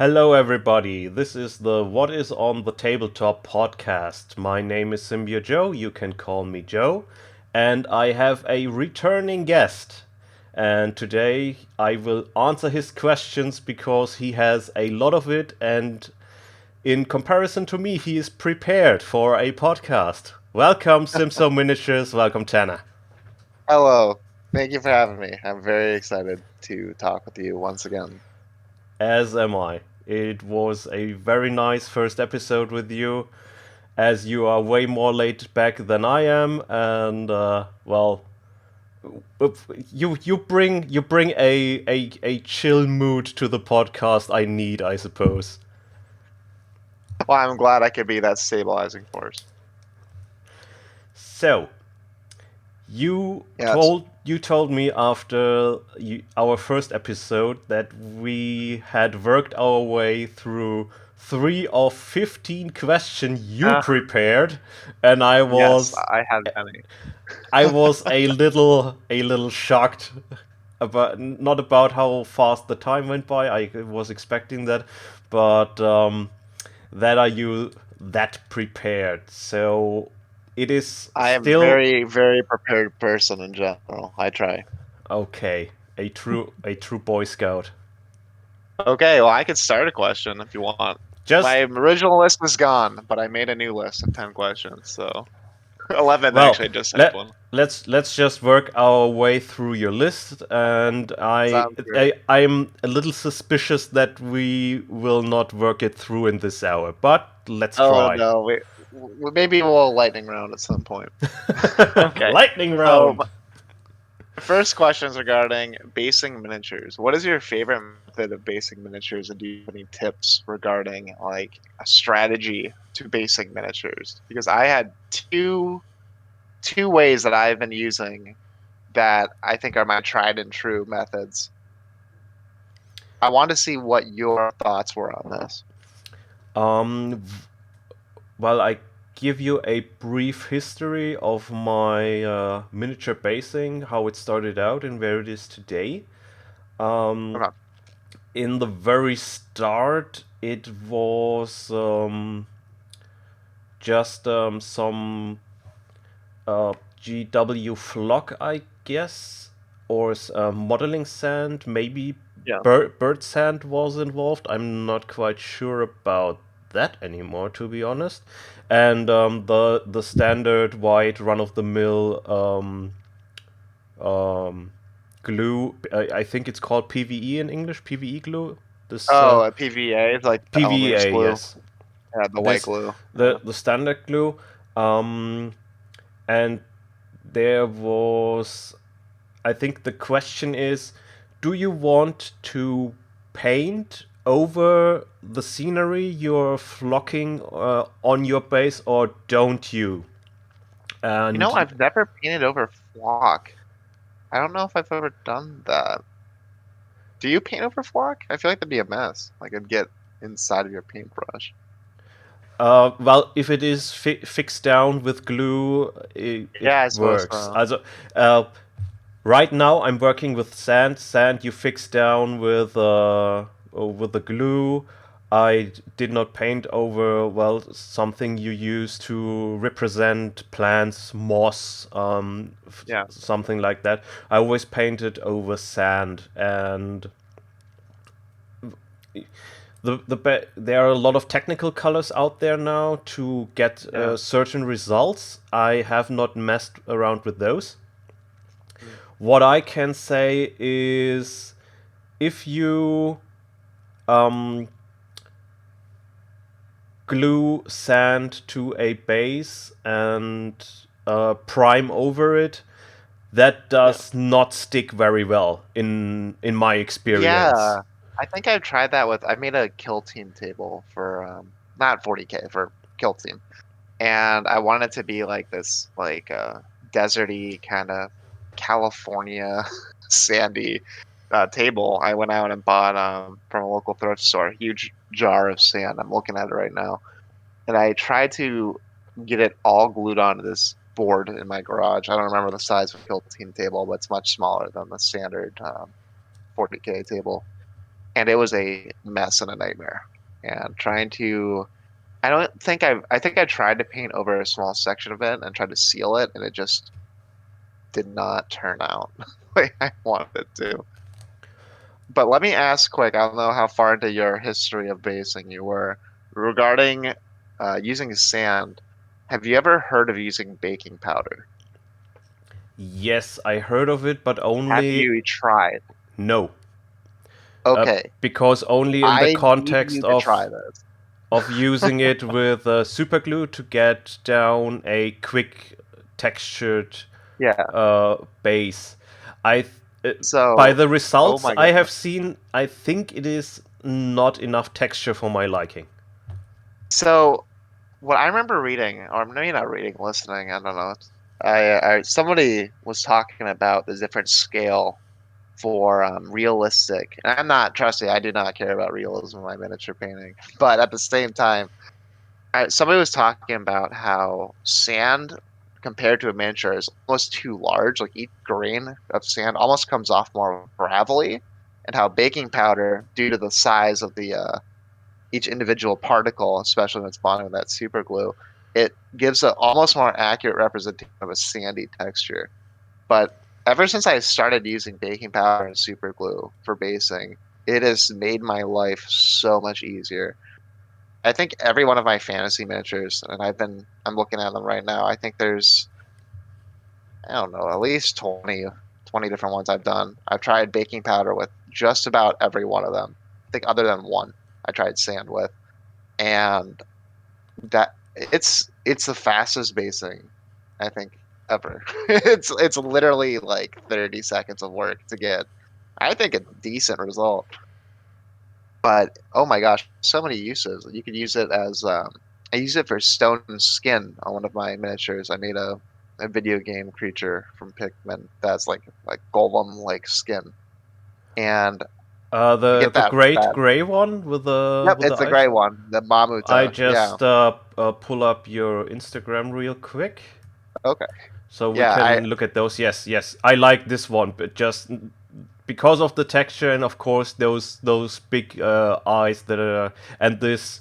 Hello, everybody. This is the What is on the Tabletop podcast. My name is Symbio Joe. You can call me Joe. And I have a returning guest. And today I will answer his questions because he has a lot of it. And in comparison to me, he is prepared for a podcast. Welcome, simpsominiatures. Welcome, Tanner. Hello. Thank you for having me. I'm very excited to talk with you once again. As am I. It was a very nice first episode with you, as you are way more laid back than I am, and you bring a chill mood to the podcast I need, I suppose. Well, I'm glad I could be that stabilizing force. So you Yes. told me after our first episode that we had worked our way through 3 of 15 questions you Uh, prepared, and I yes, was I had many. a little shocked about not about how fast the time went by. I was expecting that, but that are you that prepared? So it is I am still very, very prepared person in general. I try. okay. A true Boy Scout. Okay, well, I could start a question if you want. Just My original list is gone, but I made a new list of 10 questions, so 11 well, actually, I just typed let one. let's just work our way through your list, and Sounds great. I'm a little suspicious that we will not work it through in this hour, but let's Oh try. no, maybe we'll lightning round at some point. Okay. Lightning So round. first question is regarding basing miniatures. What is your favorite method of basing miniatures, and do you have any tips regarding like a strategy to basing miniatures? Because I had two ways that I've been using that I think are my tried and true methods. I want to see what your thoughts were on this. Um, well, I give you a brief history of my miniature basing, how it started out and where it is today. Um, Okay. in the very start, it was just some GW flock, I guess, or modeling sand. Maybe Yeah. bird sand was involved. I'm not quite sure about that anymore, to be honest. And the standard white run of the mill um, glue. I think it's called PVE in English. PVE glue. This Oh, a PVA is like the elevator's PVA, glue. yes. Yeah, the white This glue. Yeah. the standard glue. Um, and there was, I think the question is, do you want to paint over the scenery you're flocking on your base, or don't you? And I've never painted over flock. I don't know if I've ever done that. Do you paint over flock? I feel like that'd be a mess. Like it'd get inside of your paintbrush. well, if it is fixed down with glue, it Yeah, I suppose works. so. Also, uh, right now I'm working with sand. Sand you fix down with the glue. I did not paint over, well, something you use to represent plants, moss, Yeah. something like that. I always painted over sand, and there are a lot of technical colors out there now to get Yeah. certain results. I have not messed around with those. Mm. What I can say is, if you um, glue sand to a base and prime over it, that Yeah. does not stick very well in my experience. Yeah. I think I've tried that with I made a kill team table for not 40K for kill team. And I wanted it to be like this like deserty kind of California sandy table. I went out and bought from a local thrift store a huge jar of sand. I'm looking at it right now, and I tried to get it all glued onto this board in my garage. I don't remember the size of a Kill Team table, but it's much smaller than the standard 40K table. and it was a mess and a nightmare. And trying to, I don't think I think I tried to paint over a small section of it and tried to seal it, and it just did not turn out the way I wanted it to. But let me ask quick, I don't know how far into your history of basing you were regarding using sand. Have you ever heard of using baking powder? Yes, I heard of it, but Have only you tried? no. Okay, Because only in the I need context you to try this. of using it with super glue to get down a quick textured Yeah. base. I by So, the oh results my I have goodness. seen, I think it is not enough texture for my liking. So, what I remember reading, or maybe not reading, listening, I don't know. I somebody was talking about the different scale for realistic. And I'm not, trust me, I do not care about realism in my miniature painting. But at the same time, somebody was talking about how sand compared to a miniature is almost too large. Like each grain of sand almost comes off more gravelly, and how baking powder, due to the size of the each individual particle, especially when it's bonding with that super glue, it gives a almost more accurate representation of a sandy texture. But ever since I started using baking powder and super glue for basing, it has made my life so much easier. I think every one of my fantasy miniatures, and I'm looking at them right now. I think there's, I don't know, at least 20 different ones I've done. I've tried baking powder with just about every one of them. I think other than one, I tried sand with, and that it's the fastest basing I think ever. It's literally like 30 seconds of work to get. I think a decent result. But oh my gosh, so many uses. You could use it as I use it for stone skin on one of my miniatures. I made a video game creature from Pikmin that's like golem like skin. And you The get great that gray one yep, with the it's the eyes. gray one, the I Mamuta. Yeah. just pull up your Instagram real quick Okay. so we Yeah, I can look at those. Yes, yes, I like this one, but just because of the texture and of course those big eyes that are and this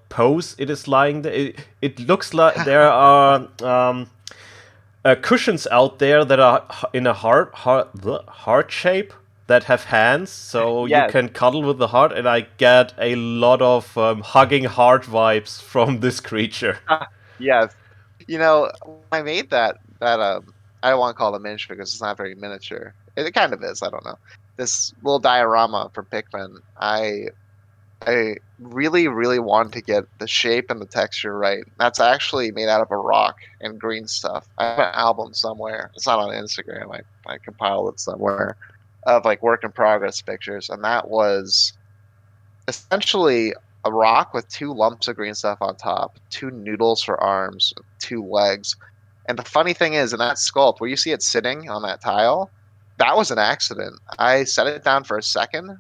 pose it is lying there. It looks like there are cushions out there that are in a heart shape that have hands, so you yes. can cuddle with the heart. And I get a lot of hugging heart vibes from this creature. Yes. You know, when I made that I don't want to call it a miniature because it's not very miniature. It kind of is, I don't know. This little diorama for Pikmin, I really, really wanted to get the shape and the texture right. That's actually made out of a rock and green stuff. I have an album somewhere. It's not on Instagram. I compiled it somewhere of like work in progress pictures, and that was essentially a rock with two lumps of green stuff on top, two noodles for arms, two legs. And the funny thing is, in that sculpt, where you see it sitting on that tile, that was an accident. I set it down for a second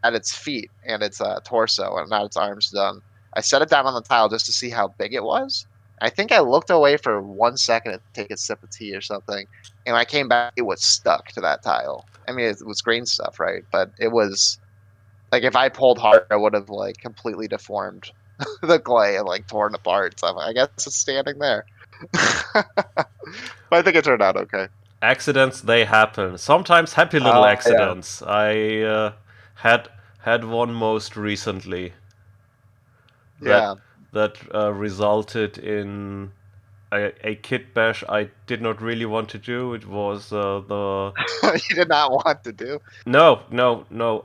at its feet and its torso, and not its arms done. I set it down on the tile just to see how big it was. I think I looked away for 1 second to take a sip of tea or something, and when I came back, it was stuck to that tile. I mean, it was green stuff, right? But it was like if I pulled hard, I would have like completely deformed the clay and like torn apart. So I guess it's standing there. But I think it turned out okay. Accidents, they happen. Sometimes happy little Yeah, accidents. I had had one most recently that yeah. resulted in a kit bash I did not really want to do. It was the You did not want to do. no, no, no.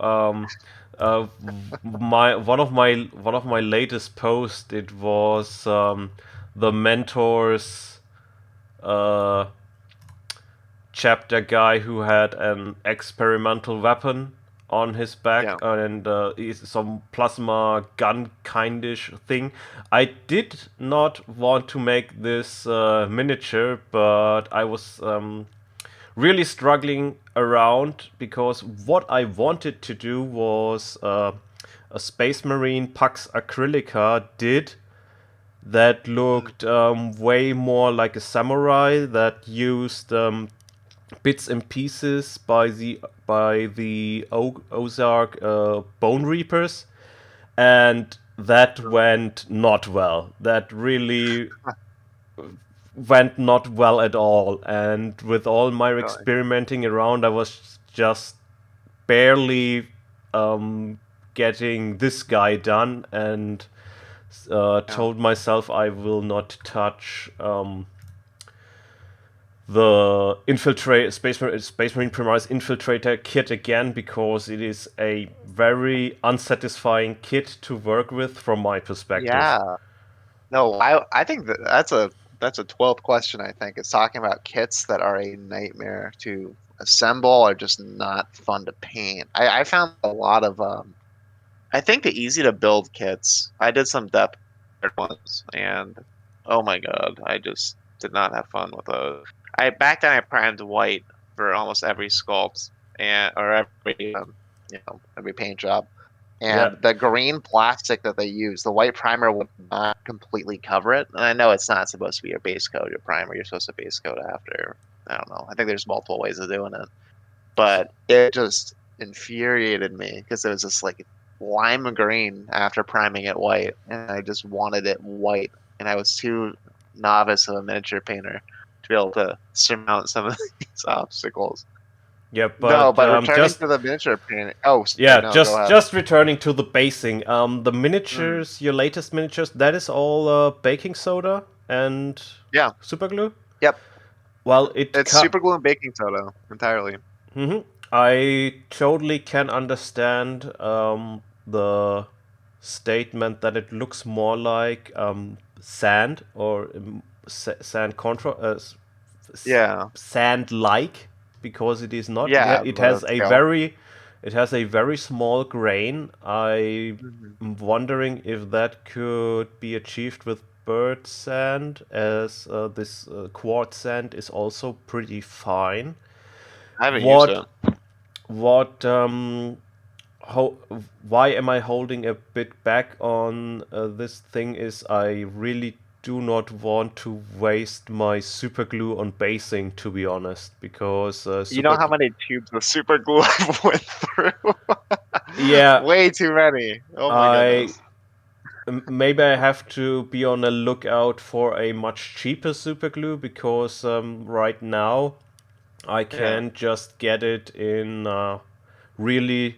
Uh, my one of my latest posts. It was the mentors uh, chapter guy who had an experimental weapon on his back Yeah. and some plasma gun kindish thing. I did not want to make this miniature, but I was really struggling around because what I wanted to do was a Space Marine Pax Acrylica did that Mm. looked way more like a samurai that used bits and pieces by the Ozark Bone Reapers, and that went not well. That really went not well at all. And with all my Really? experimenting around, I was just barely um, getting this guy done, and Yeah. told myself I will not touch the Space Marine Primaris Infiltrator kit again, because it is a very unsatisfying kit to work with from my perspective. Yeah. No, I think that's a 12th question, I think, is talking about kits that are a nightmare to assemble or just not fun to paint. I found a lot of I think the easy to build kits. I did some depth ones, and oh my God, I just did not have fun with those. I back then I primed white for almost every sculpt and or every every paint job. Yeah, And the green plastic that they use, the white primer would not completely cover it. And I know it's not supposed to be your base coat, your primer. You're supposed to base coat after. I don't know. I think there's multiple ways of doing it, but it just infuriated me because it was just like lime green after priming it white, and I just wanted it white. And I was too novice of a miniature painter to be able to surmount some of these obstacles. yeah, No, but but returning just to the miniature painting. Oh, sorry, yeah, no, go ahead. just returning to the basing. The Mm, miniatures, your latest miniatures, that is all baking soda and yeah, super glue. yep. Well, it It's cut. super glue and baking soda entirely. I totally can understand the statement that it looks more like sand or sand contra Yeah, sand like, because it is not. yeah, It the has a scale. very small grain. I'm Hmm. wondering if that could be achieved with bird sand, as this quartz sand is also pretty fine. I haven't used What it. what how why am I holding a bit back on this thing is I really do not want to waste my super glue on basing, to be honest, because You know super how many tubes of super glue I've went through? yeah, Way too many. Oh my I goodness. maybe I have to be on a lookout for a much cheaper super glue, because right now I Yeah, can just get it in really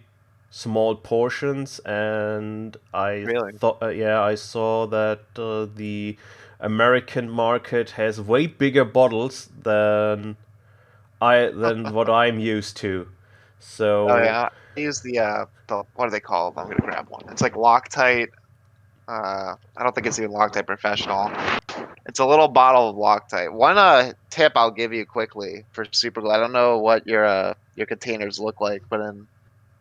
small portions, and I really. thought, yeah, I saw that the American market has way bigger bottles than what I'm used to. Oh So yeah. I use the what do they call it? I'm gonna grab one. It's like Loctite. I don't think it's even Loctite Professional. It's a little bottle of Loctite. One tip I'll give you quickly for super glue. I don't know what your containers look like, but in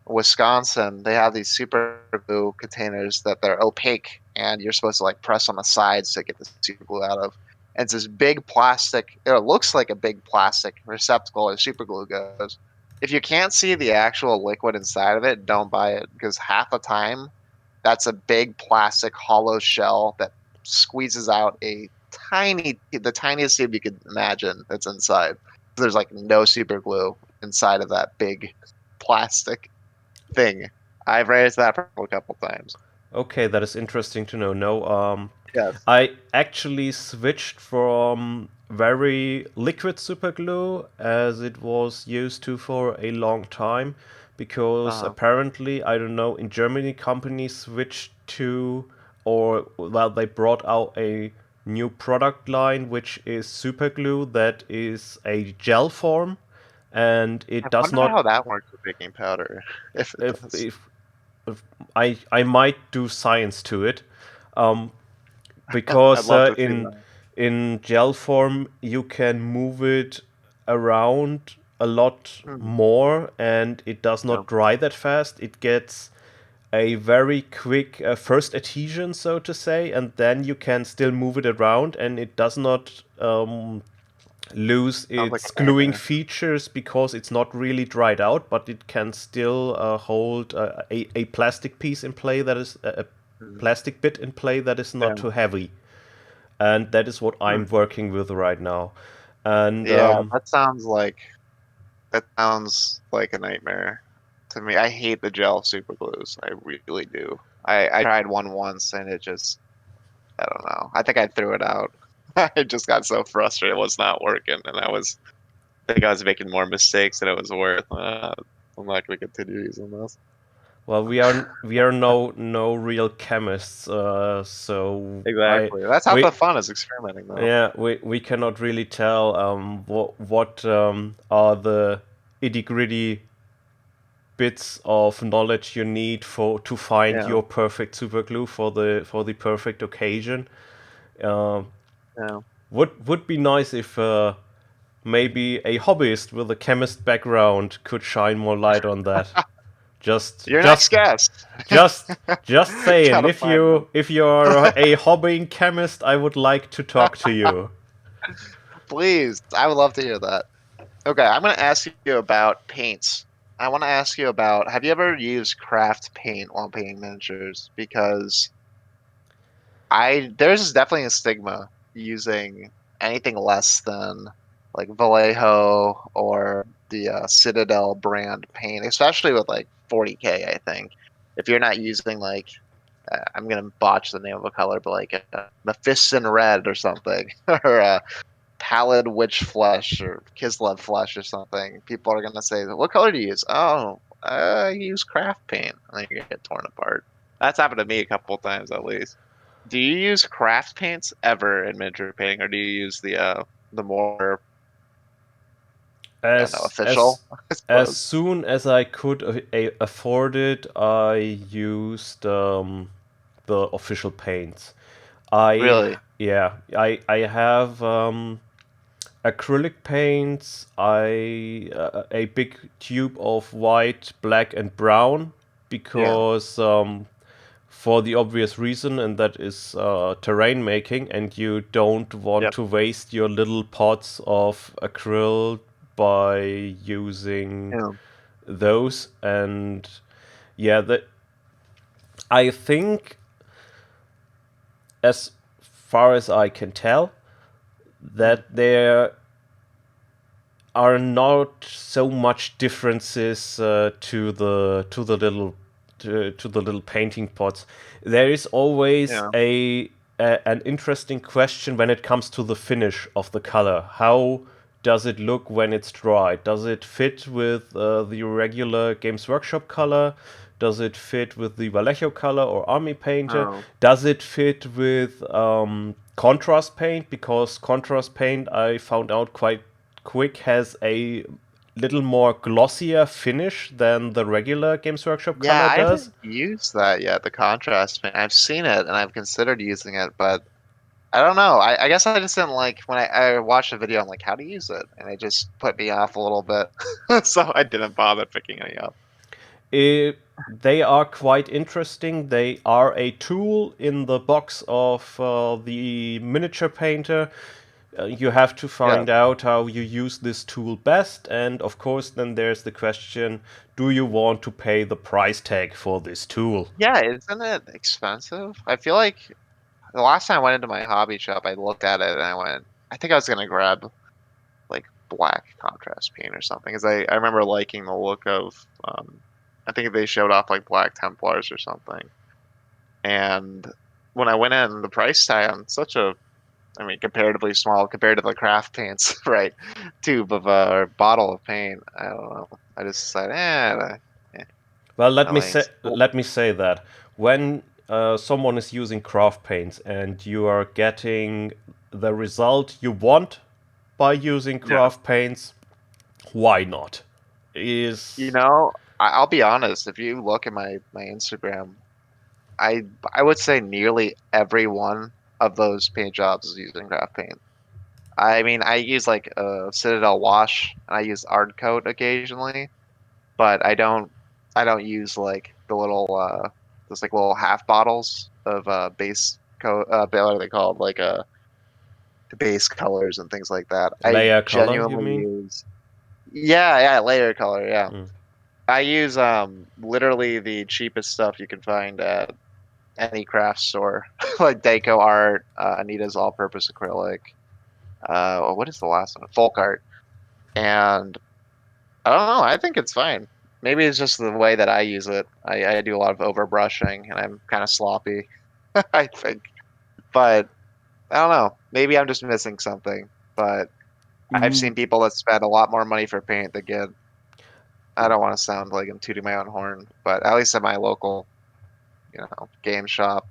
Wisconsin, they have these super glue containers that they're opaque, and you're supposed to like press on the sides to get the super glue out of. And it's this big plastic. It looks like a big plastic receptacle where super glue goes. If you can't see the actual liquid inside of it, don't buy it because half the time that's a big plastic hollow shell that squeezes out the tiniest tube you could imagine that's inside. There's like no super glue inside of that big plastic thing. I've raised that problem a couple times. okay, that is interesting to know. No, Yes. I actually switched from very liquid super glue, as it was used to for a long time, because Uh-huh. apparently, I don't know, in Germany companies switched to, or well, they brought out a new product line which is super glue that is a gel form, and I it does wonder not. how that works with baking powder, if it if does. if, if I might do science to it, um, I'd because love to see in that. gel form you can move it around a lot Hmm. more, and it does Yeah. not dry that fast. It gets a very quick first adhesion, so to say, and then you can still move it around, and it does not lose Sounds like its a gluing nightmare. features, because it's not really dried out, but it can still hold a plastic piece in play that is a Mhm. plastic bit in play that is not Yeah. too heavy, and that is what I'm Hmm. working with right now. And Yeah, that sounds like. That sounds like a nightmare to me. I hate the gel super glues. I really do. I tried one once and it just, I don't know. I think I threw it out. I just got so frustrated it was not working, and I think I was making more mistakes than it was worth. I'm not gonna continue using this. Well, we are no real chemists, so I Exactly. That's half the we fun is experimenting, though. yeah we cannot really tell what are the itty gritty bits of knowledge you need for to find Yeah, your perfect super glue for the perfect occasion. Uh, yeah. would be nice if maybe a hobbyist with a chemist background could shine more light on that. Just Your next just guest. just just saying, Gotta find them. if you're a hobbying chemist, I would like to talk to you. Please, I would love to hear that. Okay, I'm gonna ask you about paints. I want to ask you about, have you ever used craft paint while painting miniatures? Because there's definitely a stigma using anything less than like Vallejo or the Citadel brand paint, especially with like 40K, I think. If you're not using like, I'm gonna botch the name of a color, but like Mephiston Red or something, or Pallid Witch Flesh or Kislev Flesh or something, people are gonna say, "What color do you use?" Oh, I use craft paint, and then you get torn apart. That's happened to me a couple of times at least. Do you use craft paints ever in miniature painting, or do you use the more, I don't know, As official, as I as suppose? soon as I could afford it, I used the official paints. I Really? yeah, I have acrylic paints. I a big tube of white, black, and brown Yeah. because for the obvious reason, and that is terrain making, and you don't want Yep. to waste your little pots of acryl by using Yeah. those. And yeah, I think, as far as I can tell, Mhm. that there are not so much differences to the little painting pots. There is always Yeah. an interesting question when it comes to the finish of the color. How does it look when it's dry? Does it fit with the regular Games Workshop color? Does it fit with the Vallejo color or Army Painter? Oh. Does it fit with contrast paint? Because contrast paint, I found out quite quick, has a little more glossier finish than the regular Games Workshop Yeah, color I does. haven't used that yet, the contrast paint. I've seen it and I've considered using it, but I don't know. I guess I just didn't like when I watched the video. I'm like, how to use it, and it just put me off a little bit, so I didn't bother picking any up. They are quite interesting. They are a tool in the box of the miniature painter. You have to Yeah, find out how you use this tool best, and of course, then there's the question: do you want to pay the price tag for this tool? yeah, isn't it expensive? I feel like the last time I went into my hobby shop, I looked at it and I went, I think I was gonna grab like black contrast paint or something, because I remember liking the look of, I think they showed off like black Templars or something, and when I went in, the price tag on such a, I mean, comparatively small compared to the craft paints, right? Tube of or bottle of paint. I don't know. I just decided, Well, no thanks. let me say that when someone is using craft paints and you are getting the result you want by using Yeah. craft paints, why not? Is I'll be honest. If you look at my Instagram, I would say nearly every one of those paint jobs is using craft paint. I mean, I use like a Citadel wash and I use Ard Coat occasionally, but I don't use like the little those like little half bottles of base coat, what are they called, like the base colors and things like that. I layer color, you genuinely mean? use, yeah, layer color, yeah. Mm. I use literally the cheapest stuff you can find at any craft store, like Deco Art, Anita's all-purpose acrylic, what is the last one? Folk Art. And I don't know. I think it's fine. Maybe it's just the way that I use it. I do a lot of overbrushing and I'm kind of sloppy, I think. But I don't know. Maybe I'm just missing something. But I've Mm, seen people that spend a lot more money for paint that get. I don't want to sound like I'm tooting my own horn, but at least at my local, game shop,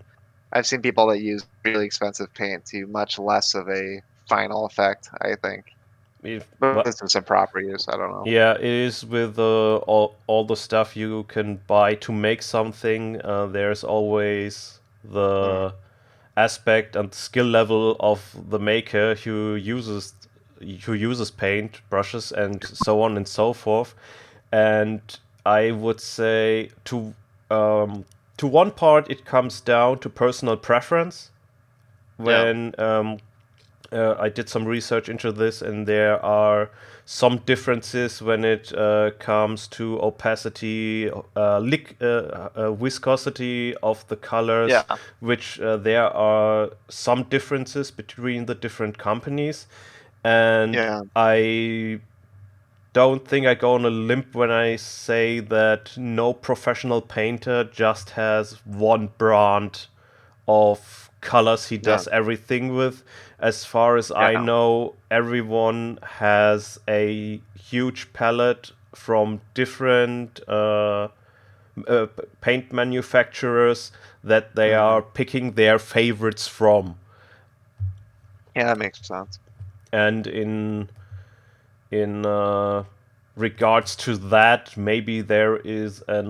I've seen people that use really expensive paint to much less of a final effect, I think. if, But well, this is some proper use. I don't know. yeah, it is with all the stuff you can buy to make something. There's always Mm, the aspect and skill level of the maker who uses paint brushes and so on and so forth. And I would say um, to one part it comes down to personal preference. yeah. When I did some research into this, and there are some differences when it comes to opacity, viscosity of the colors, Yeah. which there are some differences between the different companies. And Yeah. I don't think I go on a limb when I say that no professional painter just has one brand of colors he Yeah. does everything with. As far as I Yeah. know, everyone has a huge palette from different paint manufacturers that they Hmm. are picking their favorites from. Yeah, that makes sense. And in regards to that, maybe there is a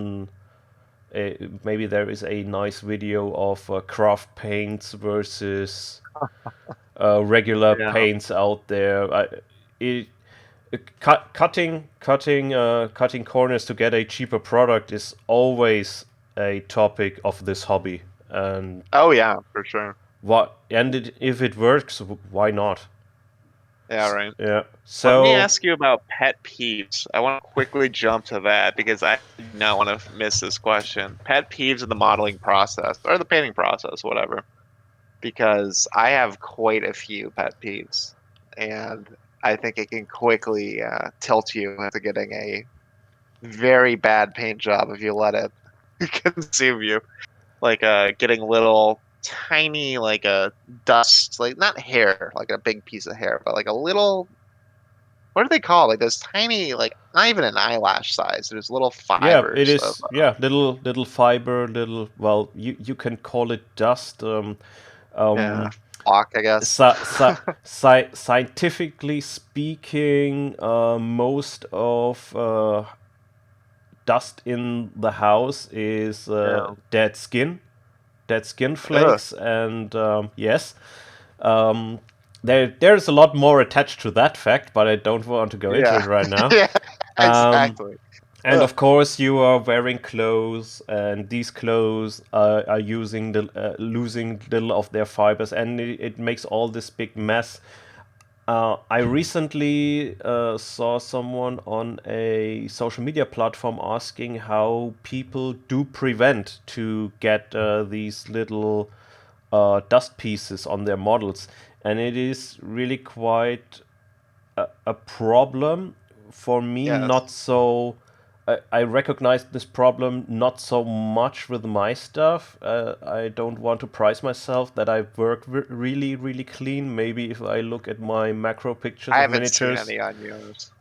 nice video of craft paints versus regular Yeah. paints out there. It, cutting corners to get a cheaper product is always a topic of this hobby. And Oh yeah, for sure. if it works, why not? Yeah, right. Yeah. Let me So ask you about pet peeves. I want to quickly jump to that because I do not want to miss this question. Pet peeves in the modeling process or the painting process, whatever. Because I have quite a few pet peeves, and I think it can quickly tilt you into getting a very bad paint job if you let it consume you. Like getting little tiny like a dust, like not hair, like a big piece of hair, but like a little, what do they call it? Like those tiny, like not even an eyelash size. There's little yeah, it fibers of is. Yeah, little fiber, little. Well, you can call it dust. yeah, Um, flock, I guess. Scientifically speaking, most of dust in the house is Yeah. dead skin Ugh. flakes, and yes, um, there's a lot more attached to that fact, but I don't want to go into it Yeah. right now. Yeah. Um, Exactly. and Ugh. of course, you are wearing clothes, and these clothes are losing little of their fibers, and it makes all this big mess. I recently saw someone on a social media platform asking how people do prevent to get these little dust pieces on their models, and it is really quite a problem for me. Yes. Not so. I recognize this problem not so much with my stuff. I don't want to price myself that I work really, really clean. Maybe if I look at my macro pictures I of haven't seen miniatures, any on yours.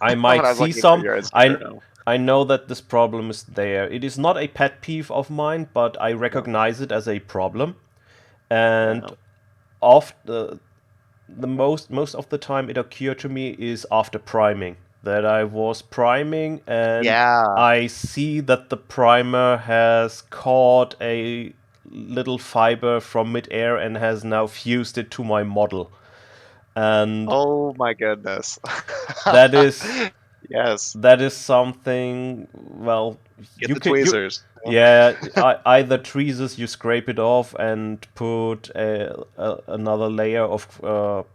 I When might I was see looking for some. your I Instagram. I know that this problem is there. It is not a pet peeve of mine, but I Yeah. recognize it as a problem. And Yeah. oft the most of the time it occurred to me is after priming, that I was priming and Yeah. I see that the primer has caught a little fiber from midair and has now fused it to my model. And Oh my goodness. that is Yes. that is something. Well, Get you the can you tweezers. yeah, either tweezers, you scrape it off and put another layer of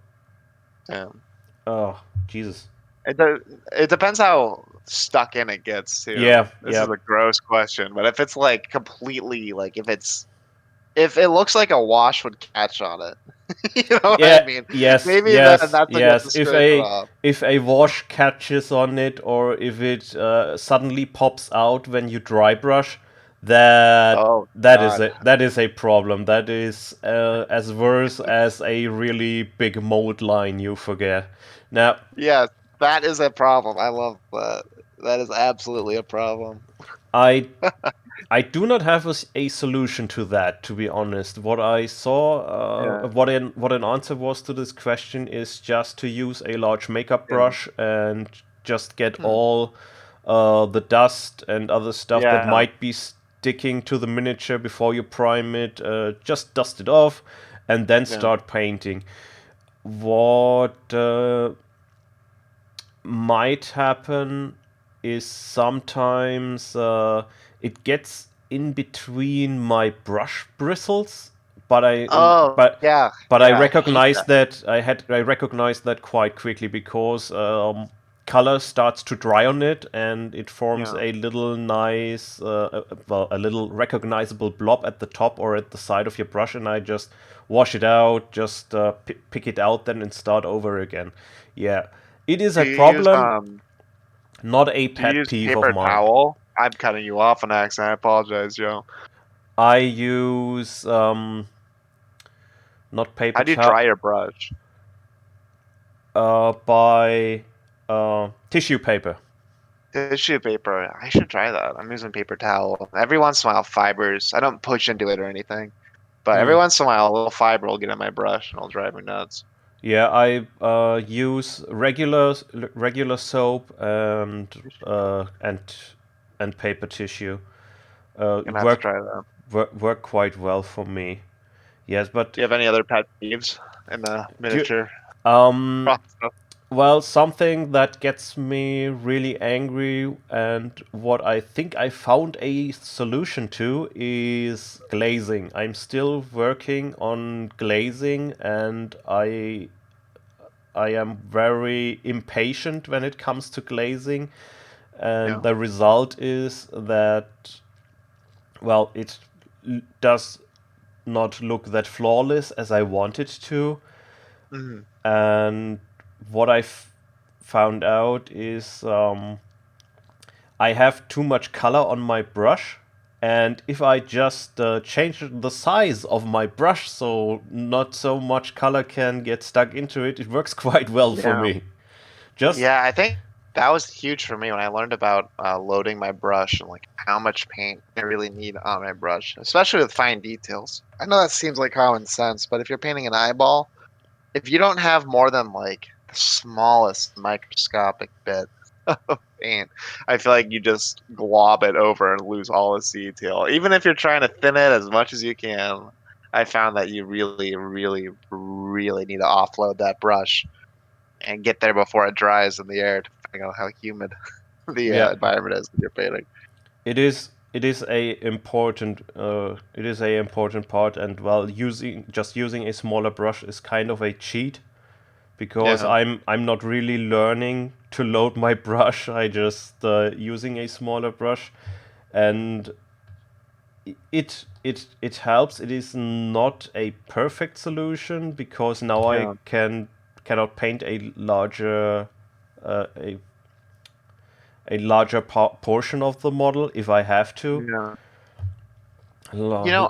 Yeah. oh Jesus. It depends how stuck in it gets too. Yeah, This yeah. is a gross question, but if it's like completely like if it's if it looks like a wash would catch on it. You know what I Yeah, mean? yes, Maybe then yes, that's a good yes. description of. If a wash catches on it, or if it suddenly pops out when you dry brush, that Oh God. that is a problem. That is as worse as a really big mold line you forget. Now, Yes, that is a problem. I love that. That is absolutely a problem. I I do not have a solution to that, to be honest. What I saw, Yeah, what an answer was to this question is just to use a large makeup yeah. brush and just get Hmm. all the dust and other stuff that Yeah, might be sticking to the miniature before you prime it. Just dust it off, and then yeah. start painting. What might happen is sometimes it gets in between my brush bristles, but Oh, yeah, I yeah. I hate recognize that. that I recognize that quite quickly because color starts to dry on it and it forms Yeah. a little nice well, a little recognizable blob at the top or at the side of your brush, and I just wash it out, just pick it out then and start over again. Yeah, it is Do a you use problem, not a do you pet use peeve of paper mine. towel? I'm cutting you off on accident. I apologize, Joe. I use not paper How do you dry towel, your brush? by tissue paper. Tissue paper. I should try that. I'm using paper towel. Every once in a while, fibers. I don't push into it or anything, but every Mm. once in a while, a little fiber will get in my brush and it'll drive me nuts. Yeah, I use regular soap and paper tissue. Gonna have to try that. Work quite well for me. Yes, but Do you have any other pet peeves in the do, miniature um process? well, something that gets me really angry, and what I think I found a solution to, is glazing. I'm still working on glazing, and I am very impatient when it comes to glazing, and Yeah. the result is that, well, it does not look that flawless as I want it to. Mhm. And what found out is I have too much color on my brush. And if I just change the size of my brush so not so much color can get stuck into it, it works quite well for Yeah. me. Just, Yeah, I think that was huge for me when I learned about loading my brush and like how much paint I really need on my brush, especially with fine details. I know that seems like common sense, but if you're painting an eyeball, if you don't have more than like the smallest microscopic bit of paint, I feel like you just glob it over and lose all its detail. Even if you're trying to thin it as much as you can, I found that you really, really, really need to offload that brush and get there before it dries in the air, depending on how humid the yeah, environment is that you're painting. it is a important part, and well, using a smaller brush is kind of a cheat because Yeah, I'm not really learning to load my brush. I just using a smaller brush, and it helps. It is not a perfect solution because now I yeah, cannot paint uh, a a larger portion of the model if I have to. yeah. You L- know,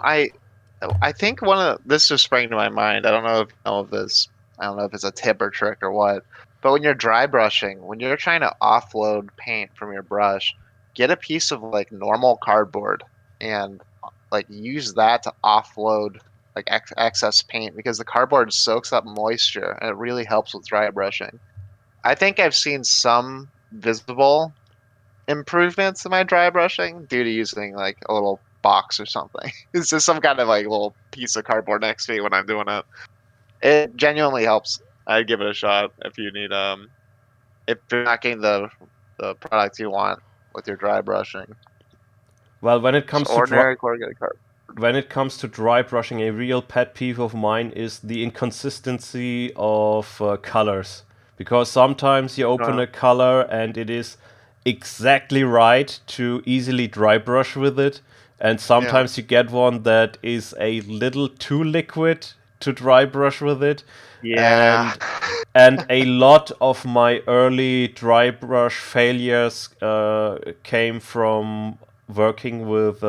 I think one of this just sprang to my mind. I don't know if you know of this. I don't know if it's a tip or trick or what. But when you're dry brushing, when you're trying to offload paint from your brush, get a piece of like normal cardboard and like use that to offload like excess paint because the cardboard soaks up moisture and it really helps with dry brushing. I think I've seen some visible improvements in my dry brushing due to using like a little box or something. It's just some kind of like little piece of cardboard next to me when I'm doing it. It genuinely helps. I'd give it a shot if you need if you're not getting the product you want with your dry brushing. well, Just ordinary corrugated cardboard. when it comes to dry brushing, a real pet peeve of mine is the inconsistency of colors. Because sometimes you open Uh, a color and it is exactly right to easily dry brush with it, and Yeah. sometimes you get one that is a little too liquid to dry brush with it, Yeah. and and a lot of my early dry brush failures came from working with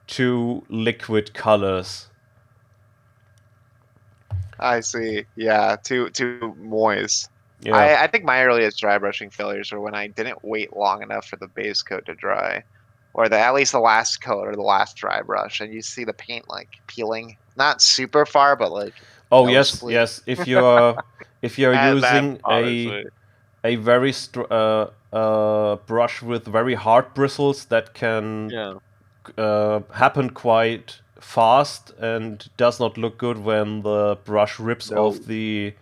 too liquid colors. I see. Yeah, too moist. Yeah. I think my earliest dry brushing failures were when I didn't wait long enough for the base coat to dry, or at least the last coat or the last dry brush, and you see the paint like peeling, not super far, but like Oh yes, noticeably. yes. If you're That using bothers me. a very brush with very hard bristles, that can Yeah. happen quite fast and does not look good when the brush rips off No. the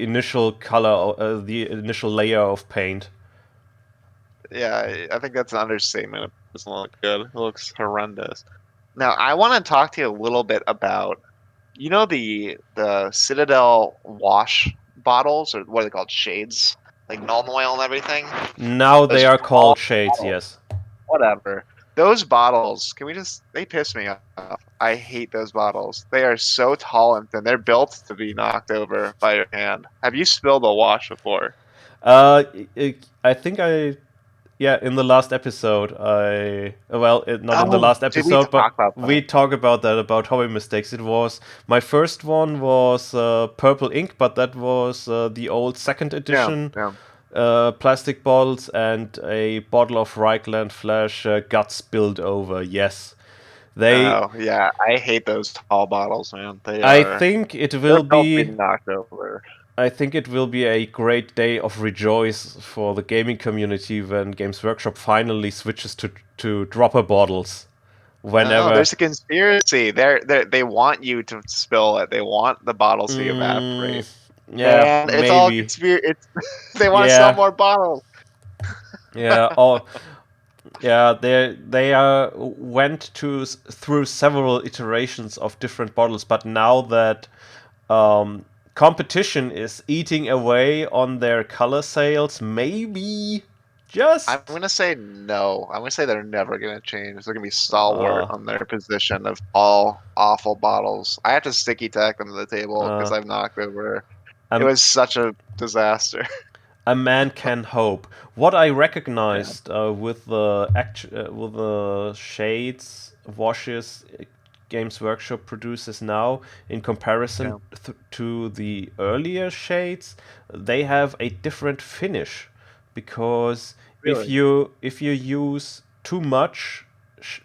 initial color, the initial layer of paint. Yeah, I think that's an understatement. It doesn't look good. It looks horrendous. Now, I want to talk to you a little bit about, the Citadel wash bottles, or what are they called? Shades? Like Null oil and everything? Now they Those are tall called shades. bottles. Yes. Whatever. Those bottles, they piss me off. I hate those bottles. They are so tall and thin. They're built to be knocked over by your hand. Have you spilled a wash before? Uh, I think yeah, in the last episode, not in the Oh, last did we episode, but talk about that? we talk about that, about hobby mistakes. It was my first one was purple ink, but that was the old second Yeah, edition yeah. plastic bottles, and a bottle of Reichland Flash got spilled over. Yes, they. Oh, yeah. I hate those tall bottles, man. I think it They're will built to be. be knocked over. I think it will be a great day of rejoice for the gaming community when Games Workshop finally switches to dropper bottles. No, Whenever. there's a conspiracy. They want you to spill it. They want the bottles to Mm, evaporate. yeah, Man, it's all maybe. conspiracy. It's they want to sell Yeah, more bottles. yeah. Oh, yeah. They went through several iterations of different bottles, but now that competition is eating away on their color sales, maybe I'm just. gonna say no. I'm gonna say they're never gonna change. They're gonna be stalwart Uh, on their position of all awful bottles. I have to sticky tack them to the table because uh, I've knocked over. It I'm was such a disaster. a man can hope. What I Yeah, recognized with the shades washes Games Workshop produces now, in yeah, comparison to the earlier shades, they have a different finish, because really. if you use too much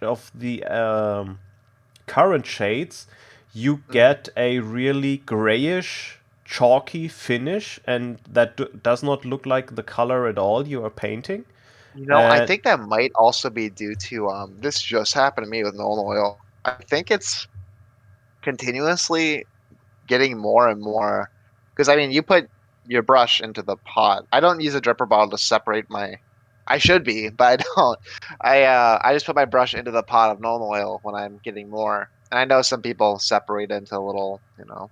of the current shades, you Mm. get a really grayish, chalky finish, and that does not look like the color at all you are painting. I And think that might also be due to this just happened to me with Nolan Oil. I think it's continuously getting more and more because I mean you put your brush into the pot. I don't use a dripper bottle to separate my I should be, but I don't. I just put my brush into the pot of Nolan Oil when I'm getting more. And I know some people separate into a little,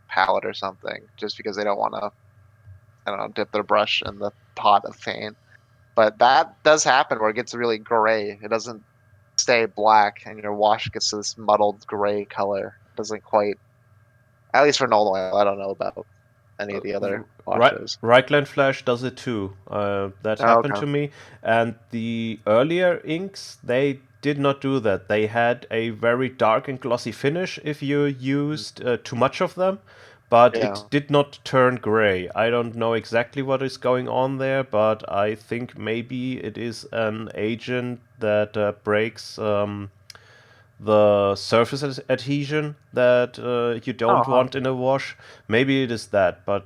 palette or something just because they don't want to, I don't know, dip their brush in the pot of paint. But that does happen where it gets really gray. It doesn't stay black, and your wash gets this muddled gray color. It doesn't quite, at least for Nolan Oil. I don't know about any of the other washes. Reichland Flash does it too. That Oh, happened okay. to me. And the earlier inks, they did not do that. They had a very dark and glossy finish if you used too much of them, but it Yeah. did not turn gray. I don't know exactly what is going on there, but I think maybe it is an agent that breaks the surface adhesion that you Oh, don't huh. want in a wash. Maybe it is that, but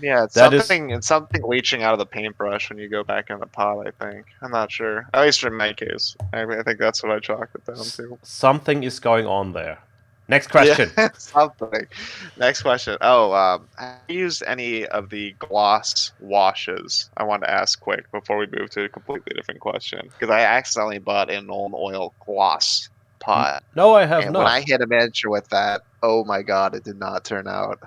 Yeah, that is it's something leaching out of the paintbrush when you go back in the pot, I think. I'm not sure. At least in my case. I think that's what I chalked it down to. something is going on there. Next Yeah, question. something. Next question. Oh, have you used any of the gloss washes? I want to ask quick before we move to a completely different question. Because I accidentally bought an Nolan Oil gloss pot. No, I have And when I not. hit a miniature with that, oh my God, it did not turn out.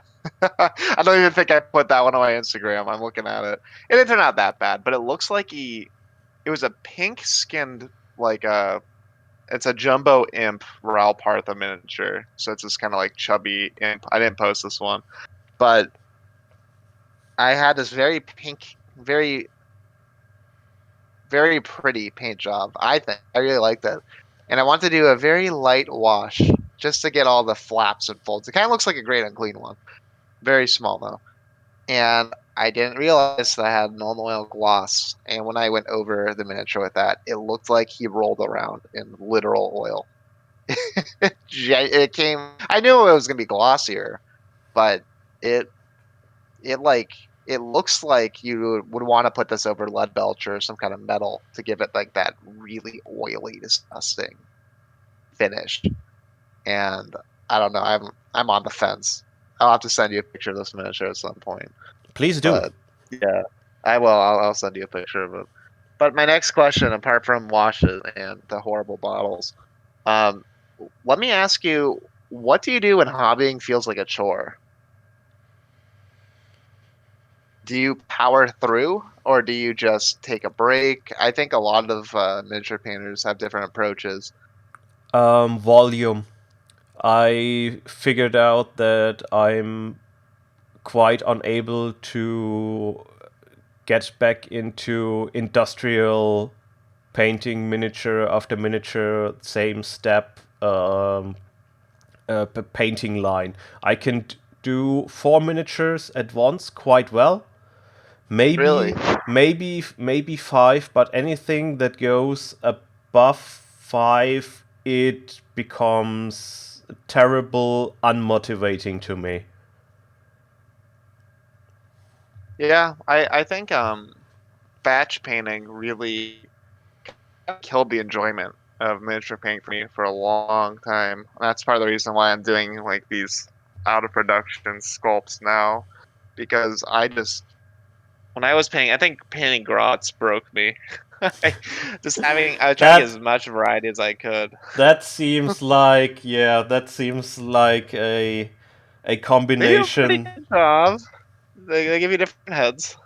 I don't even think I put that one on my Instagram. I'm looking at it. It didn't turn out that bad, but it looks like it was a pink skinned like it's a jumbo imp Ral Partha miniature. So it's this kind of like chubby imp. I didn't post this one, but I had this very pink, very pretty paint job. I think I really liked it, and I want to do a very light wash just to get all the flaps and folds. It kind of looks like a great unclean one, very small though. And I didn't realize that I had an oil gloss. And when I went over the miniature with that, it looked like he rolled around in literal oil. It came. I knew it was gonna be glossier, but it it like it looks like you would want to put this over lead belch or some kind of metal to give it like that really oily, disgusting finish. And I don't know. I'm on the fence. I'll have to send you a picture of this miniature at some point. Please do. But yeah, I will. I'll send you a picture of it. But my next question, apart from washes and the horrible bottles, um, let me ask you, what do you do when hobbying feels like a chore? Do you power through, or do you just take a break? I think a lot of miniature painters have different approaches. Volume. I figured out that I'm quite unable to get back into industrial painting miniature after miniature, same step, painting line. I can do 4 miniatures at once quite well. Really? Maybe 5, but anything that goes above 5, it becomes terrible, unmotivating to me. Yeah, I think batch painting really killed the enjoyment of miniature painting for me for a long time. That's part of the reason why I'm doing like these out of production sculpts now, because when I was painting, I think painting grots broke me. I was trying to get That as much variety as I could. that seems like a They do a pretty combination good job. They give you different heads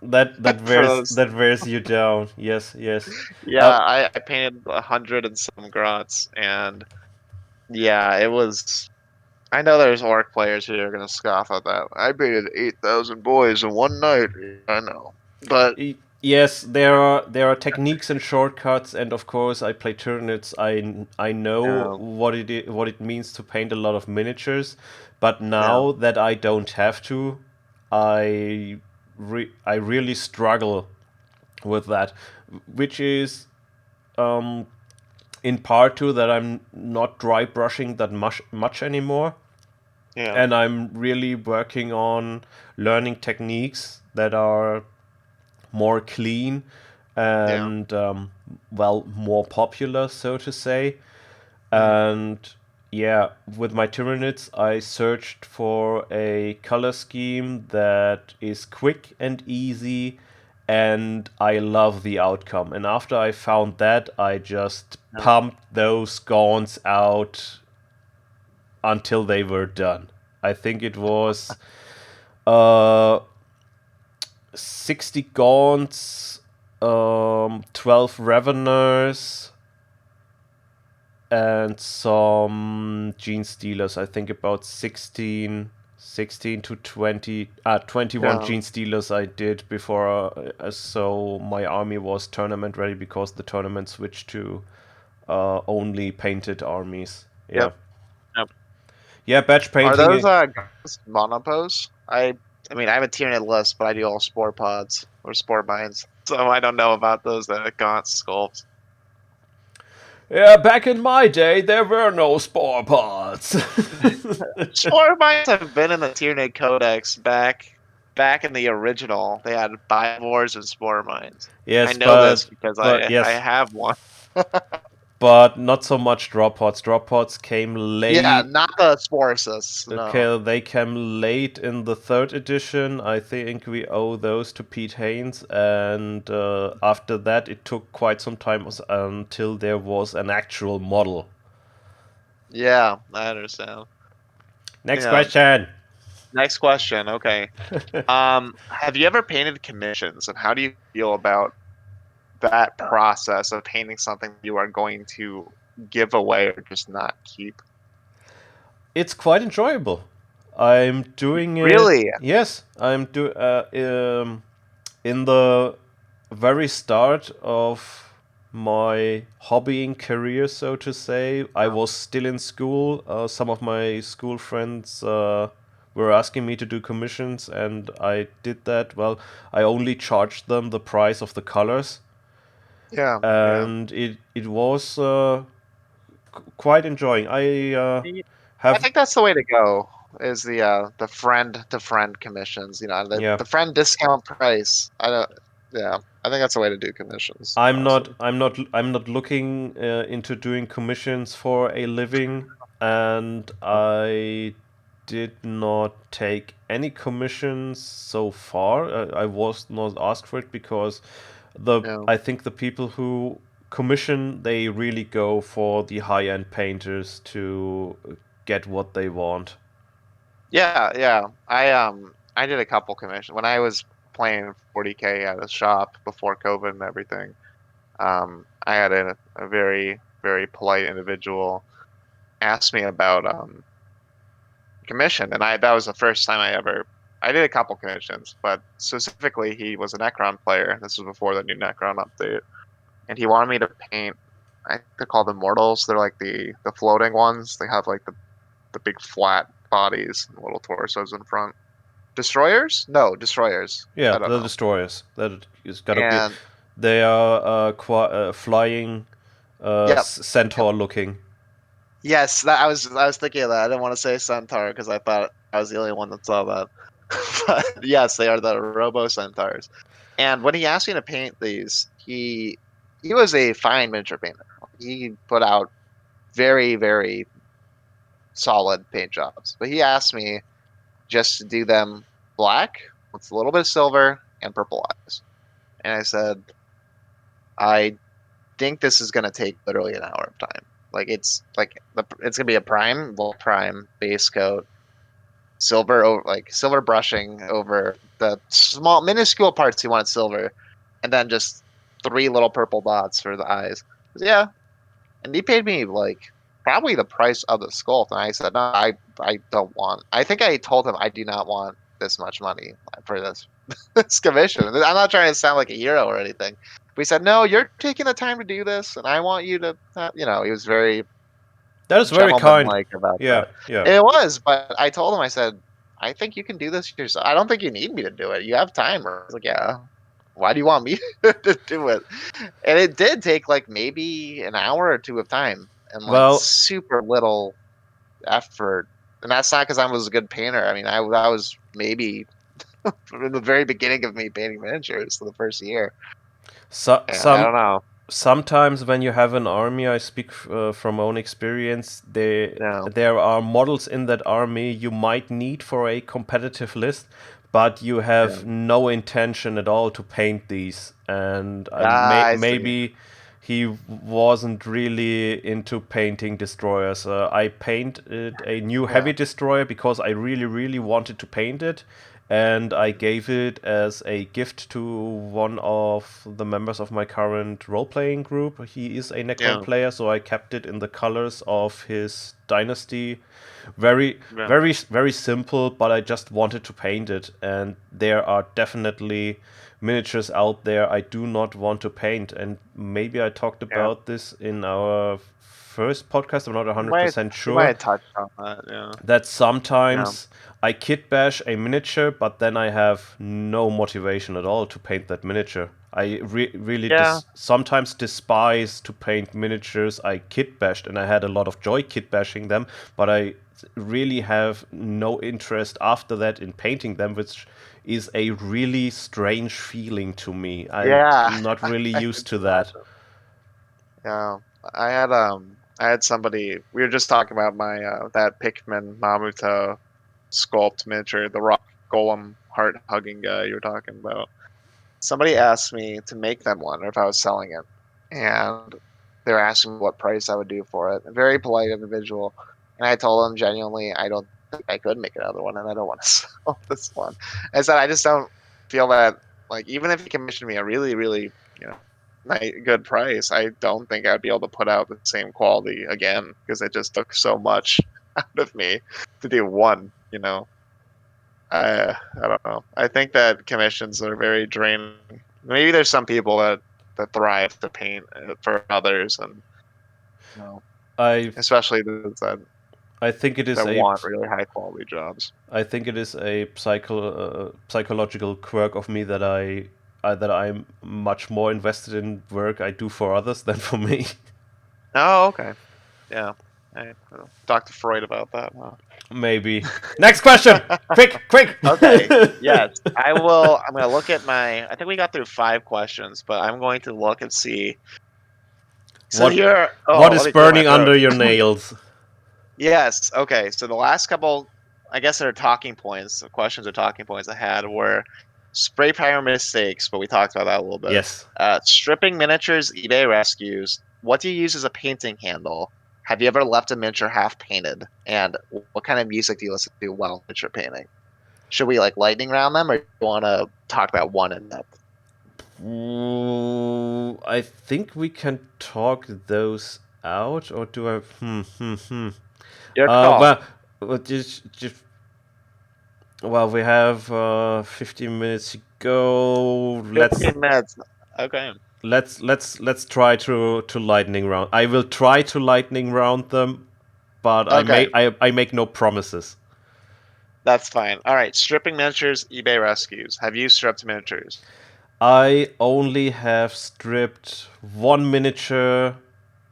for those. that wears you down. Yes, yes. Yeah, Uh, I painted 100 and some grots, and yeah, it was. I know there's orc players who are gonna scoff at that. I painted 8,000 boys in one night. I know, but Yes, there are techniques and shortcuts, and of course, I play Tyranids. I know yeah, what it means to paint a lot of miniatures, but yeah, now that I don't have to, I really struggle with that, which is um, in part too that I'm not dry brushing that much anymore, yeah, and I'm really working on learning techniques that are more clean yeah. and well, more popular, so to say. Mhm. And yeah, with my Tyranids, I searched for a color scheme that is quick and easy, and I love the outcome. And after I found that, I just Yeah. pumped those gaunts out until they were done. I think it was uh 60 gaunts, 12 Raveners, and some Gene Stealers. I think about 16 to 21 Yeah. Gene Stealers I did before, so my army was tournament ready because the tournament switched to only painted armies. Yeah. Yep. Yep. Yeah, batch Are painting. those guns monopose? I mean, I have a Tyranid list, but I do all spore pods or spore mines, so I don't know about those Gaunt sculpts. Yeah, back in my day, there were no spore pods. Spore mines have been in the Tyranid Codex back in the original. They had bivores and spore mines. I Yes, know this because but I yes, have one. but not so much drop pods. Drop pods came Yeah, late. not the sporocysts. No. Okay, they came late in the third edition. I think we owe those to Pete Haynes, and after that, it took quite some time until there was an actual model. Yeah, I understand. Next Yeah. question. Next question. Okay. Have you ever painted commissions, and how do you feel about that process of painting something you are going to give away or just not keep? It's quite enjoyable. I'm doing it. Really? Yes, in the very start of my hobbying career, so to say. I was still in school. Some of my school friends were asking me to do commissions, and I did that. Well, I only charged them the price of the colors, Yeah, yeah. and it was quite enjoying. I I have think that's the way to go. Is the friend to friend commissions? yeah. The friend discount price. I don't. Yeah, I think that's the way to do commissions. Honestly. I'm not looking into doing commissions for a living, and I did not take any commissions so far. I was not asked for it because Yeah. I think the people who commission, they really go for the high end painters to get what they want. Yeah, yeah. I did a couple commissions when I was playing 40K at a shop before COVID and everything. I had a very, very polite individual ask me about commission, and I that was the first time I did a couple commissions, but specifically he was a Necron player. This was before the new Necron update, and he wanted me to paint. I think they're called Immortals. They're like the floating ones. They have like the big flat bodies and little torsos in front. Destroyers? No, destroyers. Yeah, I don't the know. destroyers. That is gotta be. And They are flying, yep, yep. centaur looking. Yes, I was thinking of that. I didn't want to say Centaur because I thought I was the only one that saw that. But yes, they are the Robo Centaurs. And when he asked me to paint these, he was a fine miniature painter. He put out very, very solid paint jobs. But he asked me just to do them black with a little bit of silver and purple eyes. And I said, I think this is going to take literally an hour of time. It's gonna be a prime base coat, silver brushing over the small minuscule parts you want silver, and then just three little purple dots for the eyes. Yeah, and he paid me like probably the price of the sculpt, and I said no, I don't want. I think I told him I do not want this much money for this this commission. I'm not trying to sound like a hero or anything. But he said, "No, you're taking the time to do this, and I want you to." He was very That is very kind. gentlemanlike about Yeah, that. yeah. It was, but I told him, I said, "I think you can do this yourself. I don't think you need me to do it. You have time." I was like, "Yeah. Why do you want me to do it?" And it did take like maybe an hour or two of time and like Well, super little effort. And that's not because I was a good painter. I mean, I was maybe in the very beginning of me painting miniatures for the first year. And I some don't know. sometimes when you have an army, I speak from own experience. No. There are models in that army you might need for a competitive list, but you Yeah. have no intention at all to paint these. And Ah, I see. maybe he wasn't really into painting destroyers. I painted a new Yeah. heavy destroyer because I really, really wanted to paint it, and I gave it as a gift to one of the members of my current role playing group. He is a Necron Yeah. player, so I kept it in the colors of his dynasty. Very, Yeah. very, very simple, but I just wanted to paint it, and there are definitely miniatures out there I do not want to paint. And maybe I talked Yeah. about this in our first podcast, I'm not You might 100% you might sure, have touched on that. Yeah. that Yeah. sometimes I kit bash a miniature, but then I have no motivation at all to paint that miniature. I really Yeah. sometimes despise to paint miniatures I kit bashed, and I had a lot of joy kit bashing them, but I really have no interest after that in painting them, which is a really strange feeling to me. I'm Yeah. not really I used can to that. imagine. Yeah. I had somebody we were just talking about my that Pikmin Mamuto sculpt miniature, the rock golem heart hugging guy you were talking about. Somebody asked me to make them one or if I was selling it. And they were asking me what price I would do for it. A very polite individual. And I told them genuinely I don't think I could make another one and I don't want to sell this one. I said I just don't feel that like even if he commissioned me a really, really, good price, I don't think I'd be able to put out the same quality again because it just took so much out of me to do one. I don't know. I think that commissions are very draining. Maybe there's some people that thrive to paint for others, and I especially those that I think it is a want really high quality jobs. I think it is a psychological quirk of me that I'm much more invested in work I do for others than for me. Oh, okay. Yeah. I talked to Freud about that. Huh? Maybe. Next question. Quick, quick. Okay. Yes. I will. I'm going to look at I think we got through 5 questions, but I'm going to look and see. So what here. what Oh, is let me clear my burning throat. under your nails? Yes. Okay. So the last couple, I guess they're talking points. The questions or talking points I had were spray primer mistakes, but we talked about that a little bit. Yes. Stripping miniatures, eBay rescues. What do you use as a painting handle? Have you ever left a miniature half painted? And what kind of music do you listen to while miniature painting? Should we like lightning round them, or do you want to talk about one in depth? I think we can talk those out, or do I? Your call. Well, just well, we have 15 minutes to go. 15 minutes. Okay. Let's try to lightning round. I will try to lightning round them, but Okay. I make no promises. That's fine. All right. Stripping miniatures, eBay rescues. Have you stripped miniatures? I only have stripped one miniature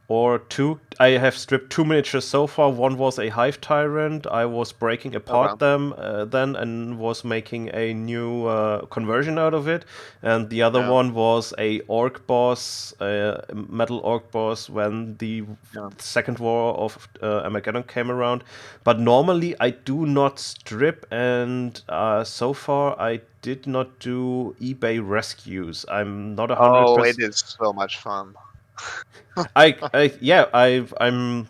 or two. I have stripped two miniatures so far. One was a hive tyrant. I was breaking apart Okay. them then and was making a new conversion out of it. And the other Yeah. one was a orc boss, metal orc boss, when the Yeah. second war of Armageddon came around. But normally I do not strip, and so far I did not do eBay rescues. I'm not 100%. Oh, it is so much fun. I'm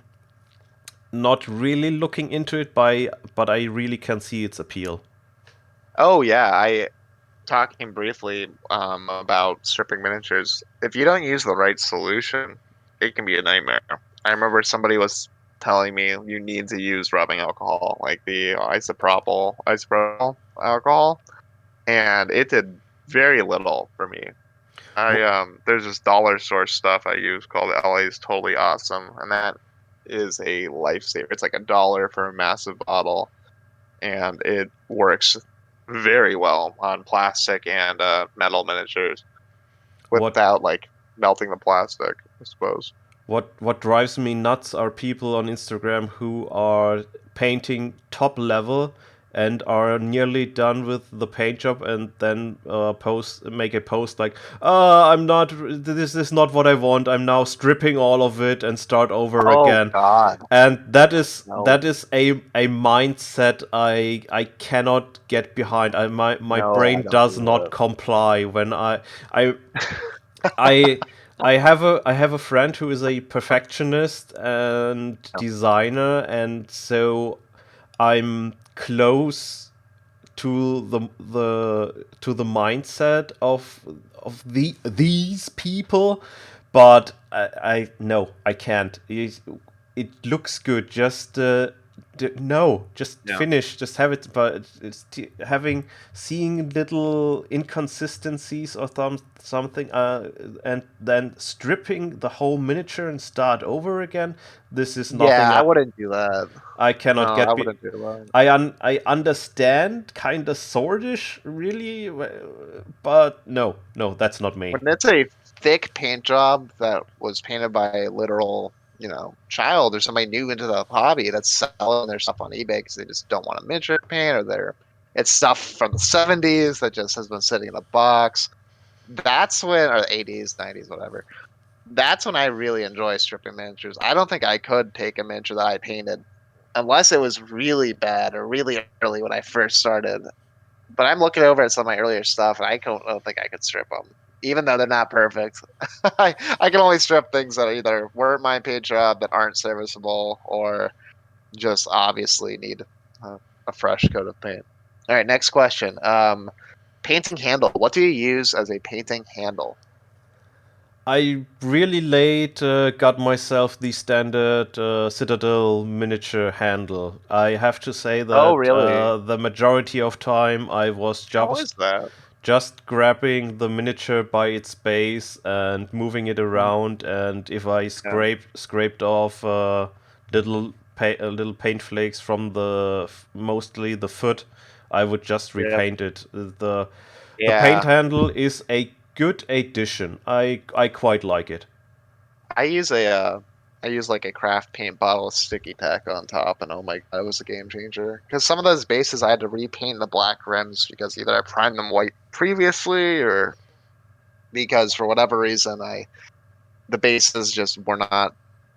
not really looking into it but I really can see its appeal. Oh yeah, I talking briefly about stripping miniatures. If you don't use the right solution, it can be a nightmare. I remember somebody was telling me you need to use rubbing alcohol, like the isopropyl alcohol, and it did very little for me. There's this dollar store stuff I use called LA's Totally Awesome, and that is a lifesaver. It's like $1 for a massive bottle, and it works very well on plastic and metal miniatures what without like melting the plastic, I suppose. what drives me nuts are people on Instagram who are painting top level and are nearly done with the paint job and then make a post like, I'm not, this is not what I want, I'm now stripping all of it and start over Oh again. God, And no, that is a mindset I cannot get behind. My no, I brain don't does do not that. comply when I I have a friend who is a perfectionist and No. designer, and so I'm close to the mindset of these people, but I no, I can't. It looks good. Just no, just Yeah. finish. Just have it. But it's having seeing little inconsistencies or something, and then stripping the whole miniature and start over again. This is Yeah, nothing I wouldn't do that. I cannot No, I get. wouldn't do that. I understand, kind of sortish, really, but no, that's not me. When it's a thick paint job that was painted by a literal, child or somebody new into the hobby that's selling their stuff on eBay because they just don't want to miniature paint, or it's stuff from the 70s that just has been sitting in a box. That's when, or the 80s, 90s, whatever. That's when I really enjoy stripping miniatures. I don't think I could take a miniature that I painted unless it was really bad or really early when I first started. But I'm looking over at some of my earlier stuff, and don't think I could strip them, even though they're not perfect. I can only strip things that either weren't my paint job, that aren't serviceable, or just obviously need a fresh coat of paint. All right, next question. Painting handle. What do you use as a painting handle? I really late got myself the standard Citadel miniature handle. I have to say Oh, that really? the majority of time I was How is that? just grabbing the miniature by its base and moving it Mm, around, and if I yeah, scraped off little paint flakes from mostly the foot, I would just yeah, repaint it. The paint yeah. handle is a good addition. I quite like it. I use a I use like a craft paint bottle with sticky tack on top, and oh my God, it was a game changer. Because some of those bases I had to repaint the black rims because either I primed them white previously or because for whatever reason the bases just were not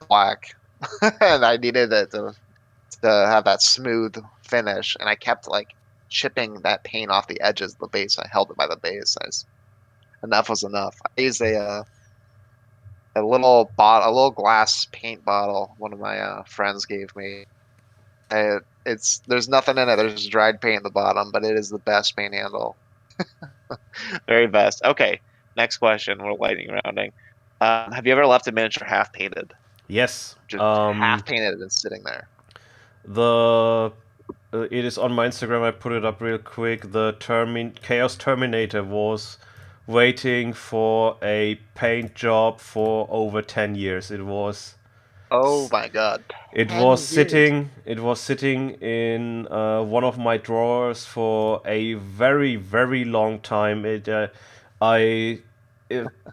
black, and I needed it to have that smooth finish, and I kept like chipping that paint off the edges of the base. I held it by the base. Enough was enough. I used a little glass paint bottle. One of my friends gave me. It's there's nothing in it. There's dried paint at the bottom, but it is the best paint handle. Very best. Okay, next question. We're lightning rounding. Have you ever left a miniature half painted? Yes. Just half painted and sitting there. The It is on my Instagram. I put it up real quick. The Chaos Terminator was waiting for a paint job for over 10 years. Oh my God, It was 10 years. sitting in one of my drawers for a very, very long time. I,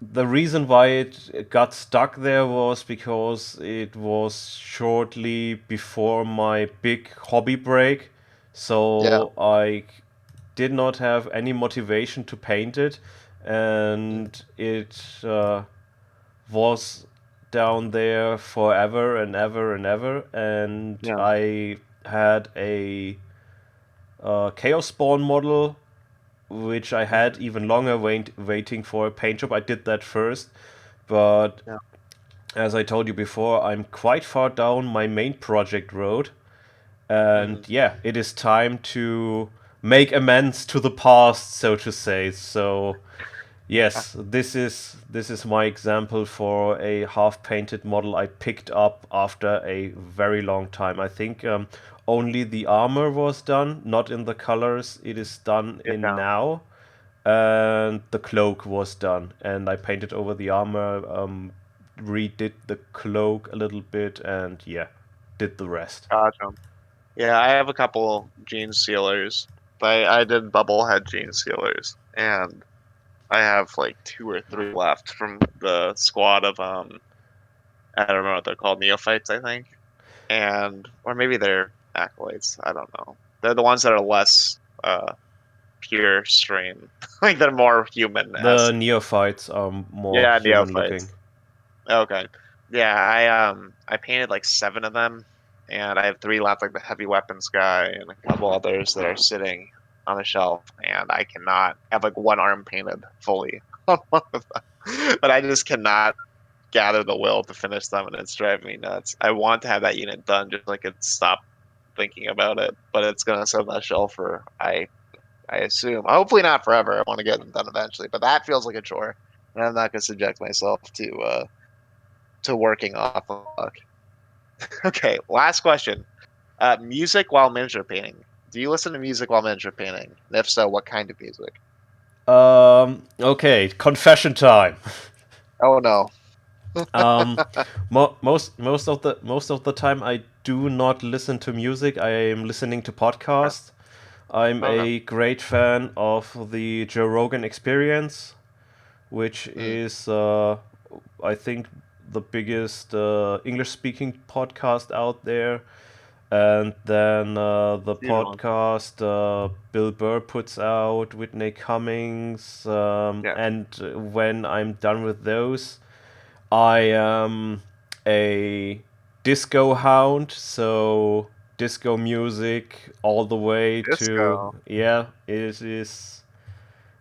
the reason why it got stuck there was because it was shortly before my big hobby break, Yeah. so I did not have any motivation to paint it, Mm, and it was down there forever and ever and ever. And yeah. I had a Chaos Spawn model, which I had Mhm, even longer waiting for a paint job. I did that first, but yeah. as I told you before, I'm quite far down my main project road. And Mhm. yeah, it is time to make amends to the past, so to say. So yes, this is my example for a half painted model I picked up after a very long time. I think only the armor was done, not in the colors it is done in Yeah. now, and the cloak was done. And I painted over the armor, redid the cloak a little bit, and yeah, did the rest. Gotcha. Yeah, I have a couple gene sealers. I did bubblehead gene sealers, and I have like two or three left from the squad of I don't remember what they're called, neophytes, I think, and or maybe they're acolytes. I don't know. They're the ones that are less pure strain, like they're more human The esque. neophytes are more Yeah, human looking. neophytes. Okay. Yeah, I painted like seven of them, and I have three left, like the heavy weapons guy and a couple others that are sitting on the shelf, and I cannot I have like one arm painted fully on one of them. But I just cannot gather the will to finish them, and it's driving me nuts. I want to have that unit done just so I could stop thinking about it, but it's gonna sit on that shelf for I assume hopefully not forever. I want to get them done eventually, but that feels like a chore, and I'm not gonna subject myself to working off of luck. Okay, last question. Music while miniature painting. Do you listen to music while miniature painting? And if so, what kind of music? Okay, confession time. Oh no. Um, most of the time I do not listen to music. I am listening to Okay. podcasts. I'm Okay. a great fan of the Joe Rogan Experience, which Mm, is I think the biggest English-speaking podcast out there. And then the huge one. podcast Bill Burr puts out, Whitney Cummings, Yeah. and when I'm done with those, I am a disco hound, so disco music all the way to Disco. yeah, it is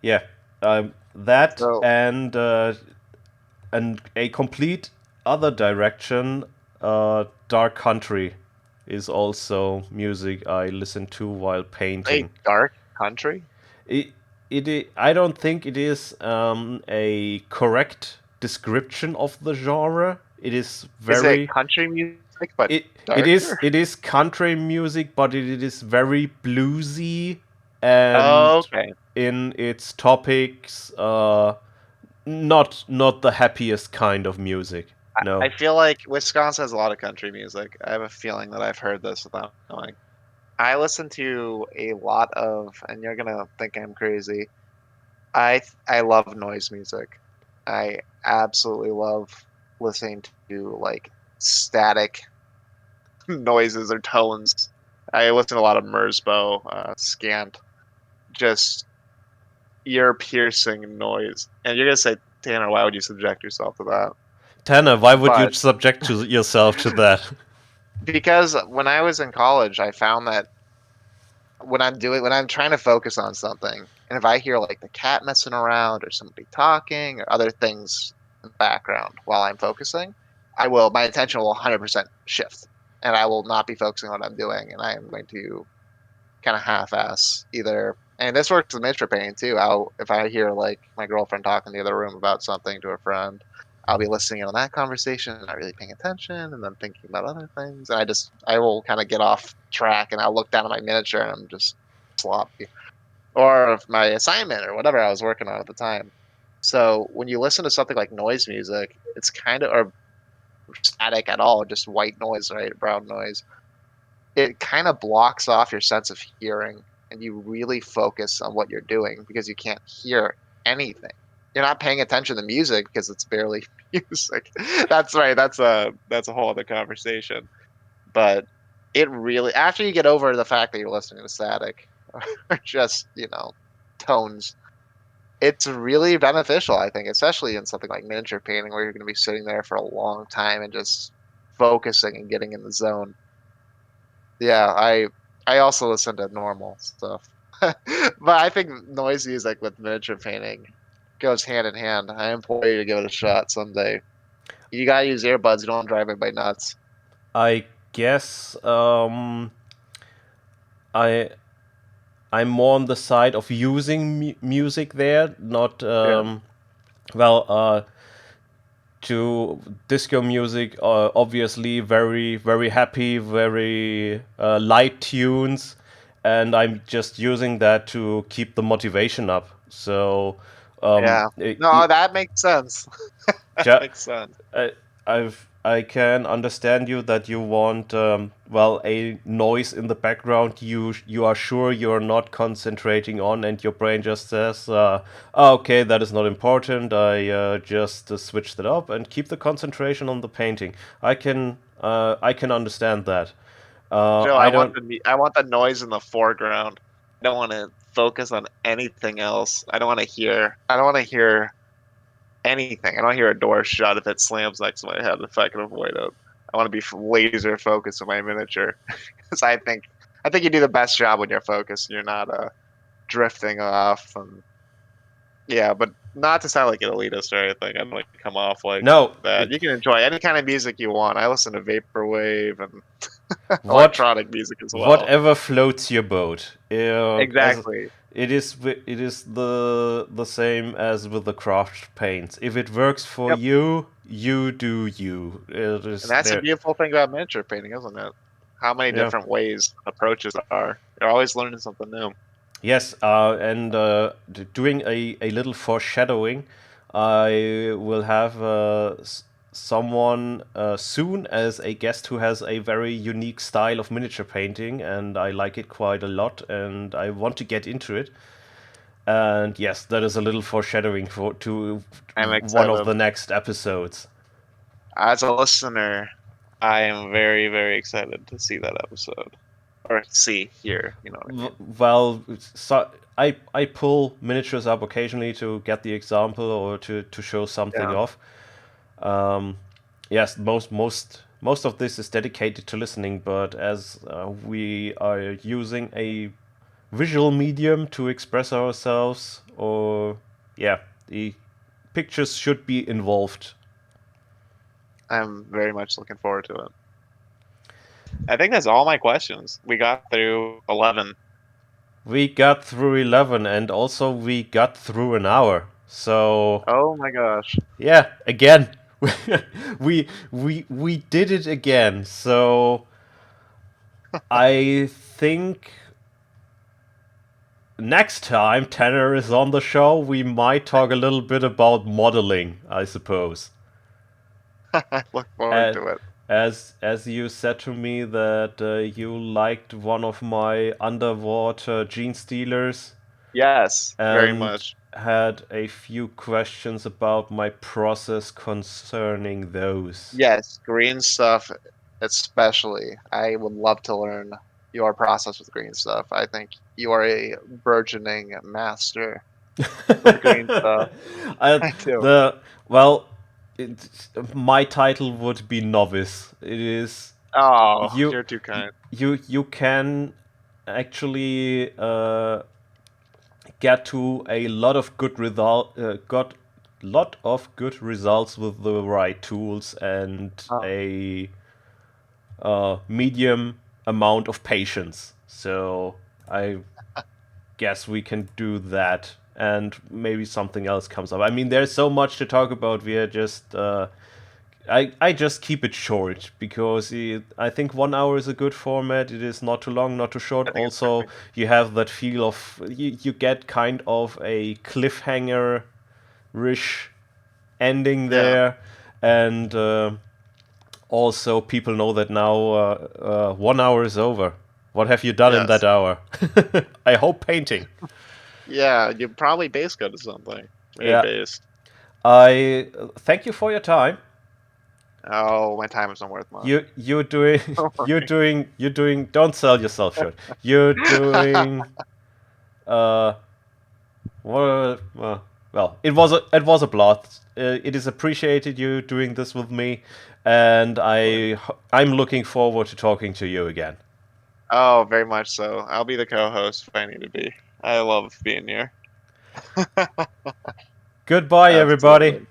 yeah, that So and a complete other direction. Dark country is also music I listen to while a painting. dark country. It, I don't think it is a correct. description of the genre. It is Is it very country music but darker? it is country music, but it is very bluesy and Okay. in its topics, not the happiest kind of music. I No. feel like Wisconsin has a lot of country music. I have a feeling that I've heard this without knowing. I listen to a lot of, and you're gonna think I'm crazy. I love noise music. I absolutely love listening to like static noises or tones. I listen to a lot of Merzbow, Scant, just ear-piercing noise. And you're gonna say, Tanner, why would you subject yourself to that? Tanner, why would you But subject yourself to that? because when I was in college, I found that when I'm trying to focus on something, and if I hear like the cat messing around or somebody talking or other things in the background while I'm focusing, my attention will 100% shift, and I will not be focusing on what I'm doing, and I am going to kind of half-ass either. And this works with miniature painting too. If I hear like my girlfriend talking in the other room about something to a friend, I'll be listening in on that conversation, not really paying attention, and then thinking about other things. And I will kind of get off track, and I'll look down at my miniature, and I'm just sloppy, or my assignment or whatever I was working on at the time. So when you listen to something like noise music, it's kind of or static at all, just white noise, right, brown noise, it kind of blocks off your sense of hearing, and you really focus on what you're doing because you can't hear anything. You're not paying attention to music because it's barely music. That's right. That's a whole other conversation. But it really, after you get over the fact that you're listening to static or just, tones, it's really beneficial, I think, especially in something like miniature painting where you're going to be sitting there for a long time and just focusing and getting in the zone. Yeah, I also listen to normal stuff. But I think noise music with miniature painting goes hand in hand. I implore you to give it a shot someday. You gotta use earbuds, you don't drive anybody nuts. I guess I I'm more on the side of using music there, not Yeah. well. To disco music, obviously very happy, very light tunes, and I'm just using that to keep the motivation up. So Yeah. No, that makes sense. That ju- makes sense. I, I can understand you that you want well, a noise in the background you are sure you're not concentrating on, and your brain just says, "Oh, okay, that is not important. I just switched it up and keep the concentration on the painting." I can understand that. Joe, I don't. I want the noise in the foreground. I don't want to focus on anything else. I don't want to hear anything. I don't hear a door shut if it slams next to my head if I can avoid it. I want to be laser focused on my miniature because I think you do the best job when you're focused and you're not drifting off. And yeah, but not to sound like an elitist or anything. I don't like to come off like No, that. You can enjoy any kind of music you want. I listen to vaporwave and what electronic music as well. whatever floats your boat. As Exactly. it is the same as with the craft paints. If it works for Yep. you, you do you. It And is that's a there. beautiful thing about miniature painting, isn't it? How many Yeah. different ways approaches are. You're always learning something new. Yes. And doing a little foreshadowing, I will have someone soon as a guest who has a very unique style of miniature painting, and I like it quite a lot, and I want to get into it. And yes, that is a little foreshadowing for to I'm one of excited. the next episodes. As a listener, I am very, very excited to see that episode. Or hear, you know what I mean? Well, so I pull miniatures up occasionally to get the example or to show something Yeah. off. Um, yes, most of this is dedicated to listening, but as we are using a visual medium to express ourselves, or yeah, the pictures should be involved. I'm very much looking forward to it. I think that's all my questions. We got through 11. We got through 11, and also we got through an hour. So Oh my gosh. yeah, again, we did it again. So I think next time Tanner is on the show, we might talk a little bit about modeling, I suppose. I look forward Uh, to it. as you said to me that you liked one of my underwater gene stealers Yes, very and much. had a few questions about my process concerning those. Yes, green stuff especially. I would love to learn your process with green stuff. I think you are a burgeoning master with green stuff. I, I do. the well, it, my title would be novice. It is Oh, you you're too kind. you can actually get to a lot of good got lot of good results with the right tools and Oh, a medium amount of patience. So I guess we can do that, and maybe something else comes up. I mean, there's so much to talk about. We are just I just keep it short because I think 1 hour is a good format. It is not too long, not too short. I think it's Also, perfect. you have that feel of you get kind of a cliffhanger rich ending Yeah, there, and also people know that now 1 hour is over. What have you done in that yes. hour? I hope painting. Yeah, you probably base code to something. Maybe Yeah, base. I thank you for your time. Oh, my time isn't worth much. You're doing Don't you're doing. Don't sell yourself short. You're worry. doing uh what well, it was a blast. It is appreciated you doing this with me, and I'm looking forward to talking to you again. Oh, very much so. I'll be the co-host if I need to be. I love being here. Goodbye, everybody. Absolutely.